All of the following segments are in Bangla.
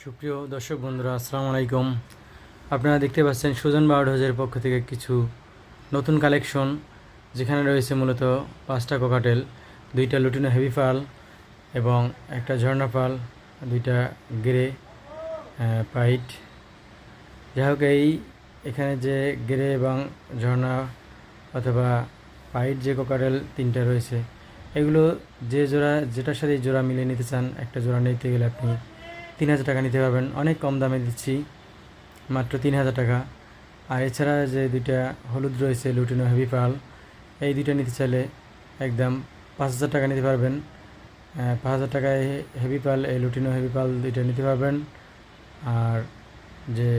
সুপ্রিয় দর্শক বন্ধুরা, আসসালামু আলাইকুম। আপনারা দেখতে পাচ্ছেন সুজন বার্ড হাউসের পক্ষ থেকে কিছু নতুন কালেকশন, যেখানে রয়েছে মূলত 5টা কোকাটেল, 2টা লুটিনো হেভি পাল এবং একটা ঝর্ণা পাল, 2টা গ্রে পাইট। যাই হোক, এখানে যে গ্রে এবং ঝর্ণা অথবা পাইট যে কোকাটেল 3টা রয়েছে, এগুলো যে জোড়া যেটার সাথে জোড়া মিলিয়ে নিতে চান, একটা জোড়া নিতে গেলে আপনি 3000 টাকা নিতে পারবেন। অনেক কম দামে দিচ্ছি, মাত্র 3000 টাকা। আর এছাড়া যে 2টা হলুদ রয়েছে লুটিনো হেভি পাল, এই 2টা নিতে চাইলে একদম 5000 টাকা নিতে পারবেন। 5000 টাকায় হেভি পাল, এই লুটিনো হেভি পাল 2টা নিতে পারবেন। আর যে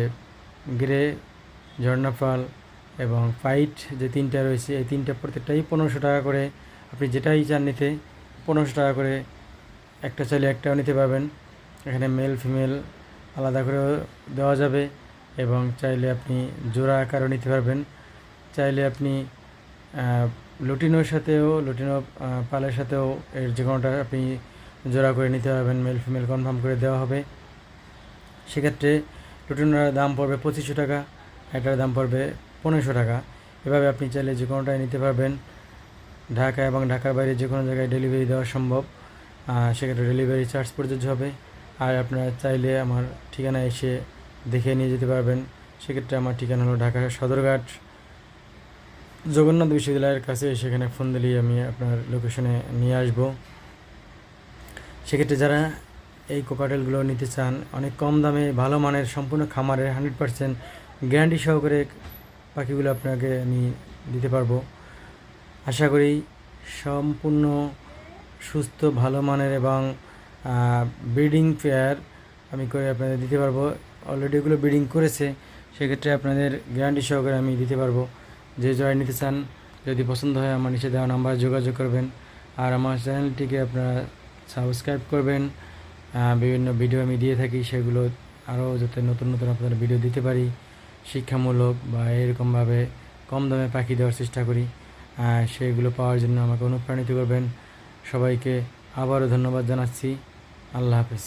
গ্রে ঝর্ণা পাল এবং ফাইট যে 3টা রয়েছে, এই 3টা প্রত্যেকটাই 1500 টাকা করে। আপনি যেটাই চান নিতে 1500 টাকা করে, একটা চাইলে একটাও নিতে পারবেন। এখানে মেল ফিমেল আলাদা করেও দেওয়া যাবে এবং চাইলে আপনি জোড়া আকারও নিতে পারবেন। চাইলে আপনি লুটিনোর সাথেও, লুটিনো পালের সাথেও এর যে কোনোটা আপনি জোড়া করে নিতে পারবেন, মেল ফিমেল কনফার্ম করে দেওয়া হবে। সেক্ষেত্রে লুটিনোর দাম পড়বে 2500 টাকা, এটার দাম পড়বে 1500 টাকা। এভাবে আপনি চাইলে যে কোনোটাই নিতে পারবেন। ঢাকা এবং ঢাকার বাইরে যে কোনো জায়গায় ডেলিভারি দেওয়া সম্ভব, সেক্ষেত্রে ডেলিভারি চার্জ প্রযোজ্য হবে। আর আপনারা চাইলে আমার ঠিকানায় এসে দেখে নিয়ে যেতে পারবেন। সেক্ষেত্রে আমার ঠিকানা হলো ঢাকা সদরঘাট, জগন্নাথ বিশ্ববিদ্যালয়ের কাছে। সেখানে ফোন দিলেই আমি আপনার লোকেশনে নিয়ে আসব। সেক্ষেত্রে যারা এই কোকাটেলগুলো নিতে চান, অনেক কম দামে ভালো মানের সম্পূর্ণ খামারের 100% গ্যারান্টি সহকারে পাখিগুলো আপনাকে আমি দিতে পারবো। আশা করি সম্পূর্ণ সুস্থ ভালো মানের এবং ব্রিডিং পেয়ার আমি করে আপনাদের দিতে পারবো। অলরেডি এগুলো ব্রিডিং করেছে, সেক্ষেত্রে আপনাদের গ্যারান্টি সহকারে আমি দিতে পারবো। যে জয় নিতে চান, যদি পছন্দ হয় আমার নিচে দেওয়া নাম্বার যোগাযোগ করবেন। আর আমার চ্যানেলটিকে আপনারা সাবস্ক্রাইব করবেন। বিভিন্ন ভিডিও আমি দিয়ে থাকি, সেগুলো আরও যাতে নতুন নতুন আপনাদের ভিডিও দিতে পারি, শিক্ষামূলক বা এরকমভাবে কম দামে পাখি দেওয়ার চেষ্টা করি। সেগুলো পাওয়ার জন্য আমাকে অনুপ্রাণিত করবেন। সবাইকে আবারও ধন্যবাদ জানাচ্ছি। আল্লাহ হাফেজ।